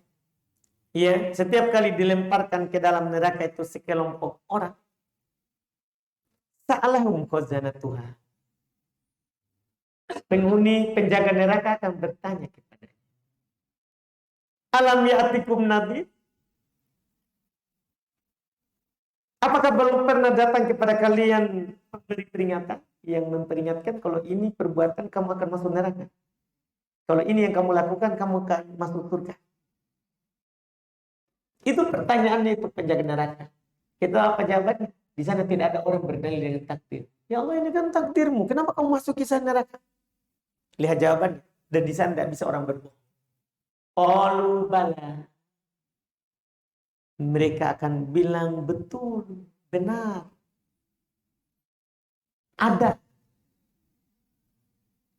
ya, setiap kali dilemparkan ke dalam neraka itu sekelompok orang, sa'alahum khazanatuha, penghuni penjaga neraka akan bertanya kepada, alam ya'tikum nadhir, apakah belum pernah datang kepada kalian pemberi peringatan yang memperingatkan kalau ini perbuatan kamu akan masuk neraka, kalau ini yang kamu lakukan kamu akan masuk surga? Itu pertanyaannya itu penjaga neraka. Itu apa jawabannya? Di sana tidak ada orang berdalil dengan takdir. Ya Allah, ini kan takdirmu. Kenapa kamu masuk ke sana neraka? Lihat jawabannya. Dan di sana tidak bisa orang berbohong. Qalu bala. Mereka akan bilang betul, benar. Ada.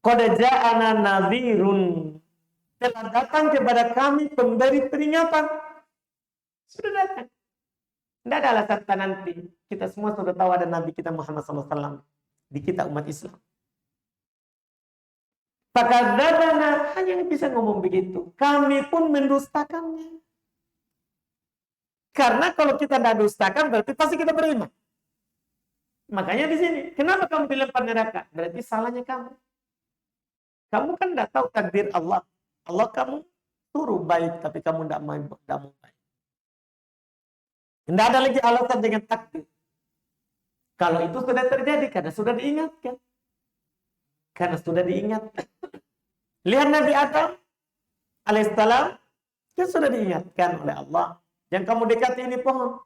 Qad ja'ana nadhirun. Telah datang kepada kami pemberi peringatan. Sudah datang. Tidak ada alasan nanti. Kita semua sudah tahu ada Nabi kita Muhammad SAW di kita umat Islam. Fakadzabana, hanya bisa ngomong begitu. Kami pun mendustakannya. Karena kalau kita tidak dustakan, berarti pasti kita beriman. Makanya di sini, kenapa kamu dilempar neraka? Berarti salahnya kamu. Kamu kan tidak tahu takdir Allah. Allah kamu suruh baik, tapi kamu tidak mau baik. Tidak ada lagi alasan dengan takdir. Kalau itu sudah terjadi, karena sudah diingatkan. Karena sudah diingatkan. Lihat Nabi Adam alaihissalam, kan sudah diingatkan oleh Allah. Yang kamu dekati ini pohon.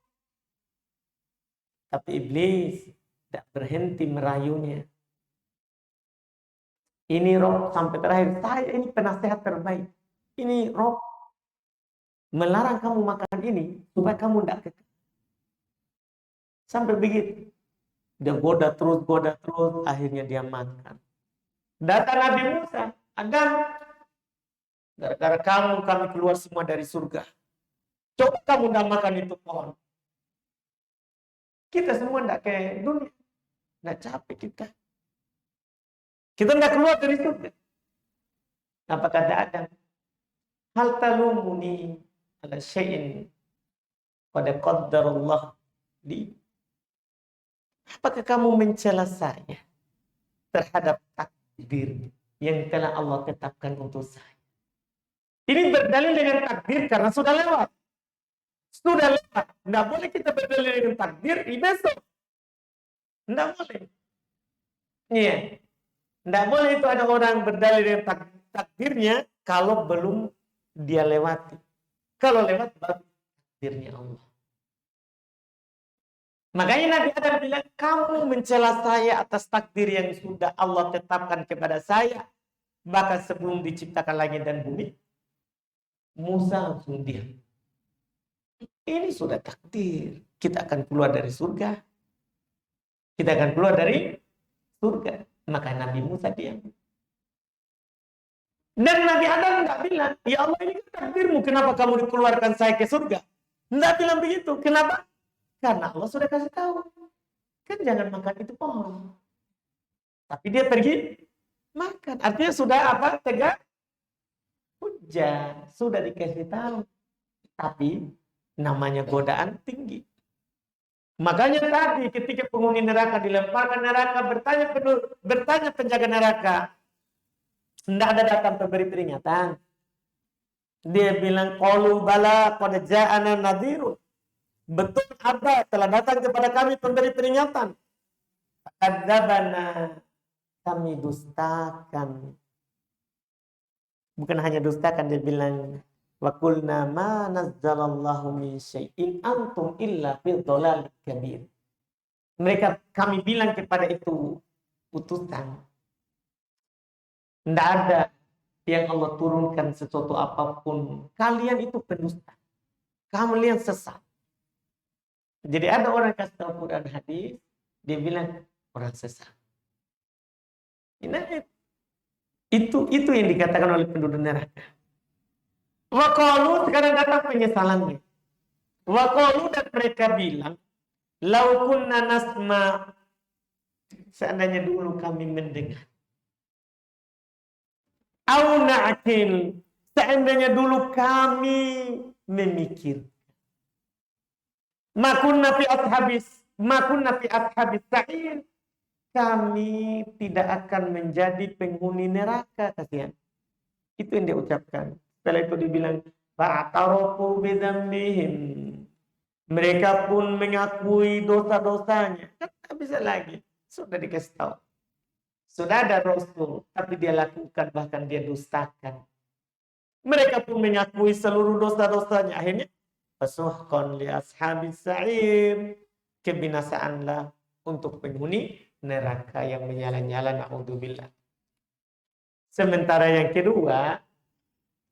Tapi iblis tidak berhenti merayunya. Ini Rob sampai terakhir. Saya ini penasehat terbaik. Ini Rob melarang kamu makan ini supaya kamu tidak kekal. Sampai begitu. Dia goda terus, akhirnya dia makan. Datang Nabi Musa, Adam, gara-gara kamu kami keluar semua dari surga. Coba kamu tidak makan itu pohon. Kita semua tidak ke dunia. Tidak capek kita. Kita tidak keluar dari surga. Apa kata Adam? Hal talumuni ala syai'in qad qaddarallah li. Apakah kamu mencela saya terhadap takdir yang telah Allah tetapkan untuk saya? Ini berdalil dengan takdir karena sudah lewat. Sudah lewat. Tidak boleh kita berdalil dengan takdir di besok. Tidak boleh. Iya. Tidak boleh itu ada orang berdalil dengan takdirnya kalau belum dia lewati. Kalau lewat baru takdirnya Allah. Makanya Nabi Adam bilang, kamu mencela saya atas takdir yang sudah Allah tetapkan kepada saya. Bahkan sebelum diciptakan langit dan bumi. Musa langsung diam. Ini sudah takdir. Kita akan keluar dari surga. Kita akan keluar dari surga. Maka Nabi Musa diam. Dan Nabi Adam tidak bilang, ya Allah ini kan takdirmu. Kenapa kamu dikeluarkan saya ke surga? Tidak bilang begitu. Kenapa? Karena Allah sudah kasih tahu. Kan jangan makan itu pohon. Tapi dia pergi makan. Artinya sudah apa? Tegak. Hujan. Sudah dikasih tahu. Tapi namanya godaan tinggi. Makanya tadi ketika penghuni neraka dilemparkan neraka, bertanya penjaga neraka. Tidak ada datang pemberi peringatan. Dia bilang, qalu bala qad ja'ana nadhirun. Betul ada, telah datang kepada kami pemberi peringatan. Kadzabana, kami dustakan. Bukan hanya dustakan, dia bilang, wa qulna ma nazzalallahu min syai'in antum illa fi dhalal kabir. Kami bilang kepada itu utusan. Tidak ada yang Allah turunkan sesuatu apapun. Kalian itu pendusta. Kalian sesat. Jadi ada orang kasih tahu Quran hadis, dia bilang orang sesat. Ini itu yang dikatakan oleh penduduk neraka. Wa qalu, sekarang datang penyesalannya. Wa qalu, dan mereka bilang, lau kunna nasma, seandainya dulu kami mendengar. Au na'kil, seandainya dulu kami memikir. Makunna fi ashabis sa'ir. Kami tidak akan menjadi penghuni neraka, kasihan. Itu yang dia ucapkan. Setelah itu dibilang, fa'tarafu bidzambihim. Mereka pun mengakui dosa-dosanya. Kan tak bisa lagi. Sudah dikasih tahu. Sudah ada Rasul, tapi dia lakukan, bahkan dia dustakan. Mereka pun mengakui seluruh dosa-dosanya. Akhirnya fasuhqan li ashabis sa'ir, kebinasaanlah untuk penghuni neraka yang menyala-nyala, na'udzubillah. Sementara yang kedua,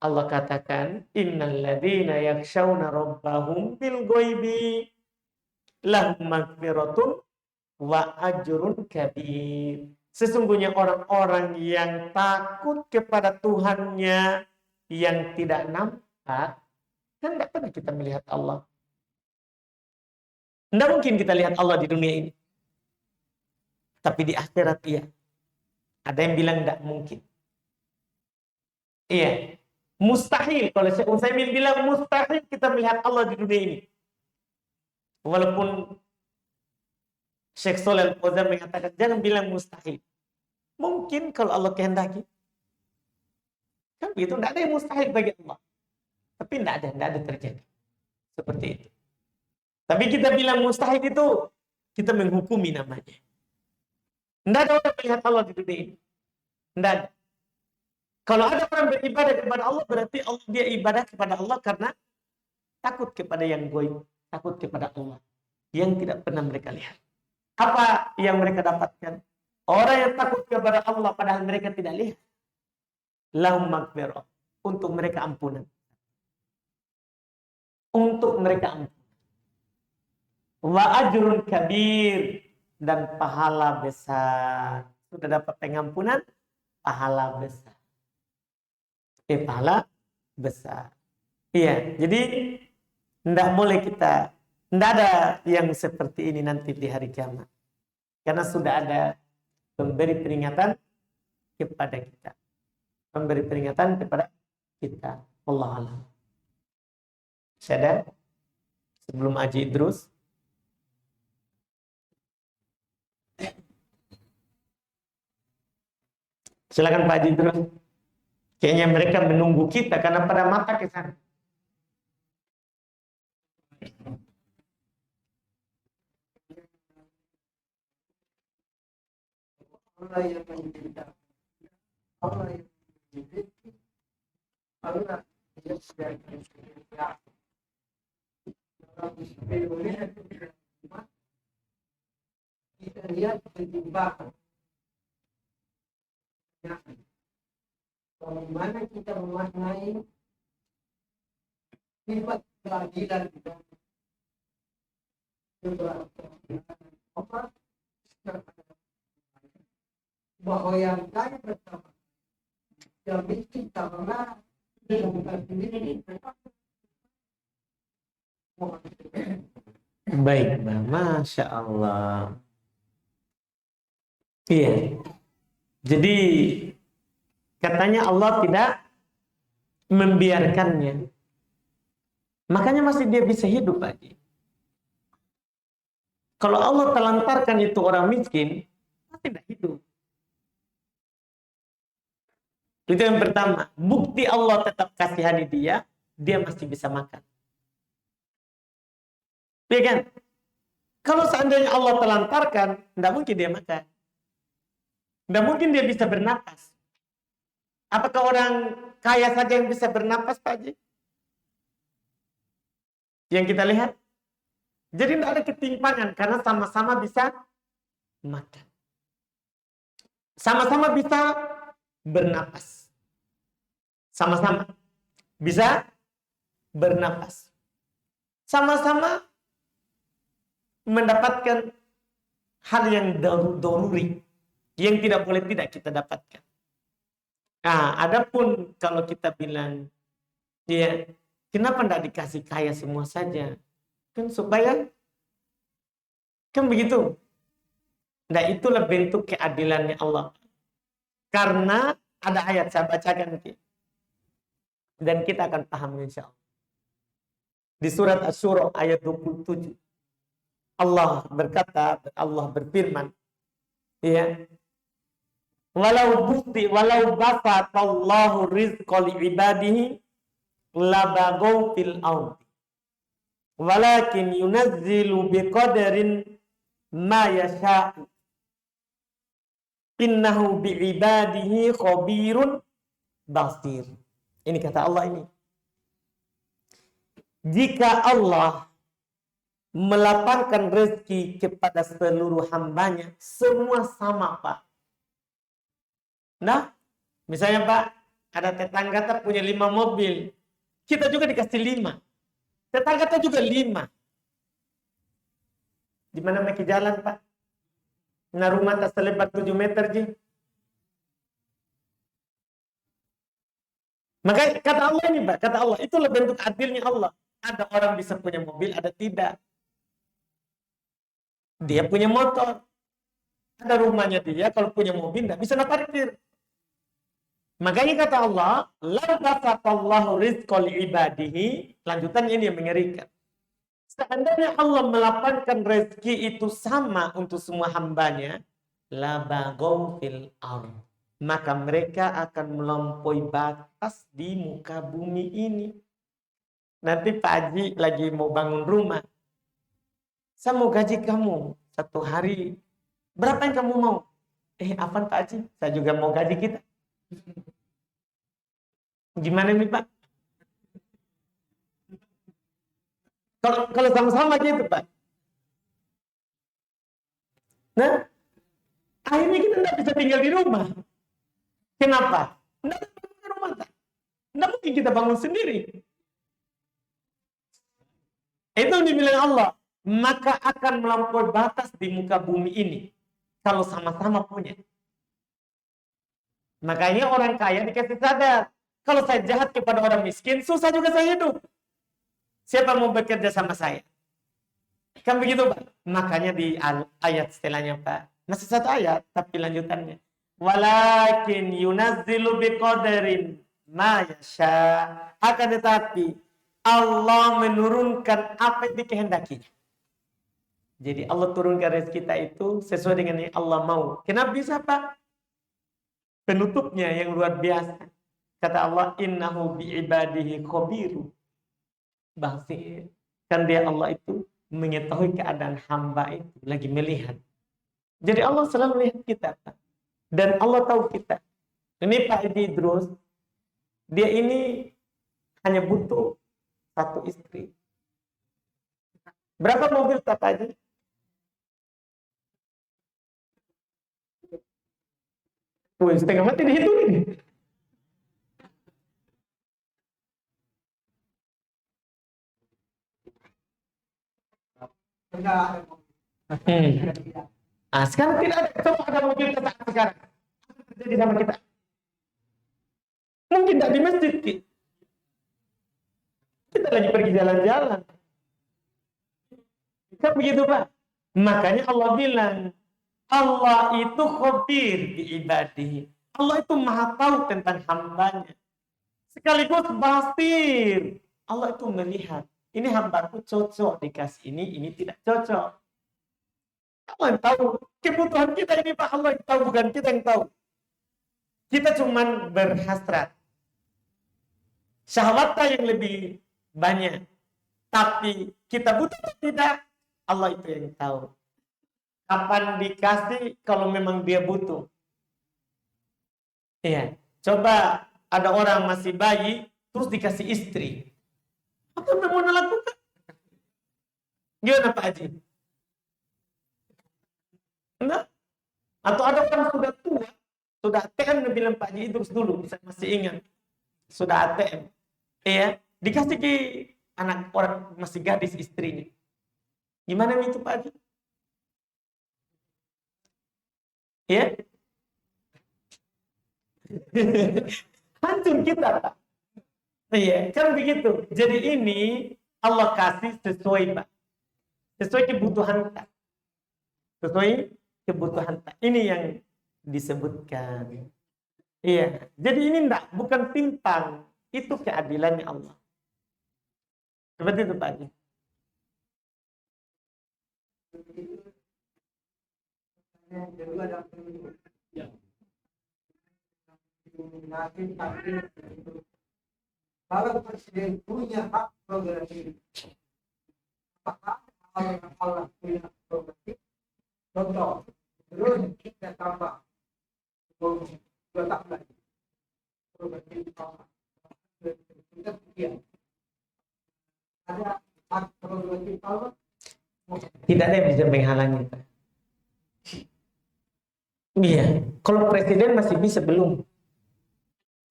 Allah katakan, innal ladzina yakhshawna rabbahum bil ghaibi lahum maghfiratun wa ajrun kabir. Sesungguhnya orang-orang yang takut kepada Tuhannya yang tidak nampak, kan tidak pernah kita melihat Allah. Tidak mungkin kita lihat Allah di dunia ini. Tapi di akhirat iya. Ada yang bilang tidak mungkin. Iya. Mustahil. Kalau Syekh Utsaimin bilang mustahil kita melihat Allah di dunia ini. Walaupun Syekh Shalih Al-Fauzan mengatakan jangan bilang mustahil. Mungkin kalau Allah kehendaki. Kan begitu. Tidak ada yang mustahil bagi Allah. Tapi tidak ada terjadi. Seperti itu. Tapi kita bilang mustahil itu, kita menghukumi namanya. Tidak ada orang melihat Allah di dunia ini. Tidak ada. Kalau ada orang beribadah kepada Allah, berarti dia ibadah kepada Allah karena takut kepada yang goib, takut kepada Allah yang tidak pernah mereka lihat. Apa yang mereka dapatkan? Orang yang takut kepada Allah padahal mereka tidak lihat. Lahum maghfirah, untuk mereka ampunan. Untuk mereka ampunan. Wa ajrun kabir, dan pahala besar. Sudah dapat pengampunan, pahala besar. Pahala besar. Iya, jadi tidak boleh kita, tidak ada yang seperti ini nanti di hari kiamat. Karena sudah ada pemberi peringatan kepada kita. Pemberi peringatan kepada kita. Allah alam. Saya sebelum Haji Idrus. Silakan Pak Haji Idrus. Kayaknya mereka menunggu kita karena pada mata ke sana. Allah yang menciptakan, Allah yang mendidik, Allah yang sudah menciptakan. Kita lihat pertimbangan. Bagaimana kita memaknai sifat keadilan kita. Bahwa yang kaya bersama, yang miskin sama, yang bukan sendiri. Baik, Masya Allah. Iya. Jadi katanya Allah tidak membiarkannya. Makanya masih dia bisa hidup lagi. Kalau Allah telantarkan itu orang miskin, pasti tidak hidup. Itu yang pertama. Bukti Allah tetap kasihani dia, dia masih bisa makan. Ya kan? Kalau seandainya Allah telantarkan, tidak mungkin dia makan. Tidak mungkin dia bisa bernapas. Apakah orang kaya saja yang bisa bernapas, Pak Haji? Yang kita lihat. Jadi tidak ada ketimpangan, karena sama-sama bisa makan. Sama-sama bisa bernapas. Sama-sama bisa bernapas. Sama-sama mendapatkan hal yang daruri yang tidak boleh tidak kita dapatkan. Nah, adapun kalau kita bilang, ya, kenapa tidak dikasih kaya semua saja? Kan supaya, kan begitu. Nah, itulah bentuk keadilannya Allah. Karena ada ayat saya bacakan nanti. Dan kita akan paham insya Allah. Di surat Asy-Syura ayat 27. Allah berkata, Allah berfirman, ya, walau basatallahu rizqa li ibadihi labaghaw fil ardi walakin yunazzilu biqadarin ma yasha'u innahu bi ibadihi khabirun basir. Ini kata Allah ini. Jika Allah melapangkan rezeki kepada seluruh hambanya, semua sama, Pak. Nah, misalnya Pak, ada tetangga tak punya 5 mobil. Kita juga dikasih 5. Tetangga tak juga 5. Di mana mereka jalan, Pak? Nah, rumah tak selebar 7 meter, Ji. Maka kata Allah ini, Pak, kata Allah, itulah bentuk adilnya Allah. Ada orang bisa punya mobil, ada tidak. Dia punya motor. Ada rumahnya dia, kalau punya mobil tidak bisa parkir. Makanya kata Allah, la basatallahu rizqa li ibadihi, lanjutannya ini yang mengerikan. Seandainya Allah melapangkan rezeki itu sama untuk semua hambanya, la baghaw fil ardh, maka mereka akan melampaui batas di muka bumi ini. Nanti Pak Haji lagi mau bangun rumah. Saya mau gaji kamu 1 hari. Berapa yang kamu mau? Apaan Pak Haji? Saya juga mau gaji kita. Gimana nih Pak? Kalau sama-sama gitu Pak. Nah, akhirnya kita nggak bisa tinggal di rumah. Kenapa? Nggak bisa bangun rumah Pak. Nggak mungkin kita bangun sendiri. Itu yang dibilang Allah. Maka akan melampaui batas di muka bumi ini. Kalau sama-sama punya. Makanya orang kaya dikasih sadar. Kalau saya jahat kepada orang miskin, susah juga saya hidup. Siapa mau bekerja sama saya? Kan begitu Pak. Makanya di ayat setelahnya Pak. Masih satu ayat, tapi lanjutannya. Walakin yunazzilu biqadarin ma yasha. Akan tetapi Allah menurunkan apa yang dikehendakinya. Jadi Allah turunkan rezeki kita itu sesuai dengan yang Allah mau. Kenapa bisa Pak? Penutupnya yang luar biasa. Kata Allah, innahu bi'ibadihi khabiru basir. Kan dia Allah itu mengetahui keadaan hamba itu, lagi melihat. Jadi Allah selalu melihat kita. Pak. Dan Allah tahu kita. Ini Pak Edi Idrus, dia ini hanya butuh satu istri. Berapa mobil Pak Haji? Setengah mati dihitung ini. Sekarang tidak ada. Coba ada mobil saat sekarang. Apa terjadi sama kita? Mungkin tidak di masjid. Kita lagi pergi jalan-jalan. Kan begitu Pak? Makanya Allah bilang, Allah itu khabir bi ibadihi. Allah itu maha tahu tentang hambanya. Sekaligus basir. Allah itu melihat. Ini hambaku cocok dikasih ini tidak cocok. Allah yang tahu. Kebutuhan kita ini Pak Allah yang tahu, bukan kita yang tahu. Kita cuma berhasrat. Syahwatnya yang lebih banyak. Tapi kita butuh atau tidak, Allah itu yang tahu. Kapan dikasih kalau memang dia butuh. Iya. Coba ada orang masih bayi, terus dikasih istri. Apa yang mau lakukan? Gimana Pak Haji? Enggak? Atau ada orang sudah tua, sudah ATM, bilang Pak Haji Idrus dulu, saya masih ingat. Sudah ATM. Iya. Dikasih ke anak orang masih gadis istrinya. Gimana itu Pak Haji? Ya? Hancur kita Pak. Iya, kan begitu. Jadi ini Allah kasih sesuai Pak. Sesuai kebutuhan kita. Sesuai kebutuhan kita. Ini yang disebutkan. Iya. Jadi ini bukan timpang. Itu keadilannya Allah. Seperti itu Pak Haji.
Kalau presiden punya hak prerogatif, apakah Allah punya hak prerogatif? Contoh, terus kita tambah dua tambah prerogatif Allah. Kita punya ada hak prerogatif Allah.
Tidak ada yang bisa menghalangi. Iya, kalau presiden masih bisa belum.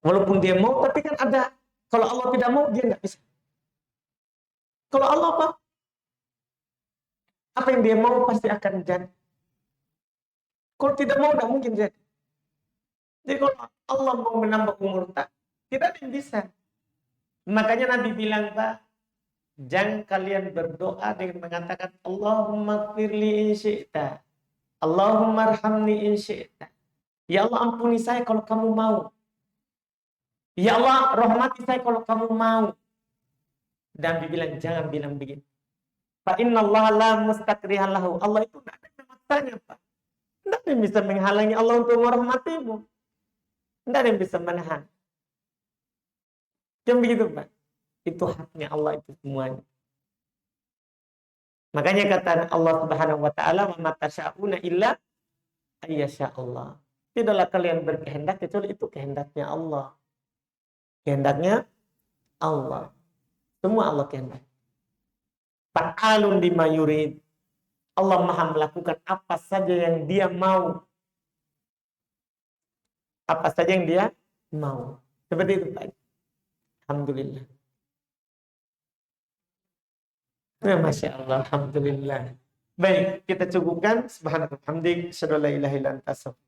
Walaupun dia mau, tapi kan ada. Kalau Allah tidak mau, dia nggak bisa. Kalau Allah apa? Apa yang dia mau pasti akan jadi. Kalau tidak mau, tidak mungkin jadi. Jadi kalau Allah mau menambah umur tak, tidak ada yang bisa. Makanya Nabi bilang, Pak, jangan kalian berdoa dengan mengatakan Allahumma firli in syi'ta. Allahumma arhamni in syi'ta. Ya Allah ampuni saya kalau kamu mau. Ya Allah rahmati saya kalau kamu mau. Dan dibilang jangan bilang begitu. Fa innallaha la mustakrihan lahu. Allah itu tidak ada maksanya, Pak. Tidak ada yang bisa menghalangi Allah untuk merahmatimu. Tidak ada yang bisa menahan. Jangan begitu, Pak. Itu haknya Allah itu semuanya. Makanya kata Allah Subhanahu wa taala, "Wa ma tasyauna illa ayyasha Allah. Tidaklah kalian berkehendak kecuali itu kehendaknya Allah. Kehendaknya Allah. Semua Allah kehendak. Fa'alun lima yurid. Allah Maha melakukan apa saja yang Dia mau. Apa saja yang Dia mau. Seperti itu, Pak. Alhamdulillah. Ya, Masya Allah. Alhamdulillah. Baik, kita cukupkan. Subhanallah. Alhamdulillah. Asyhadu an la ilaha illa anta, astaghfiruka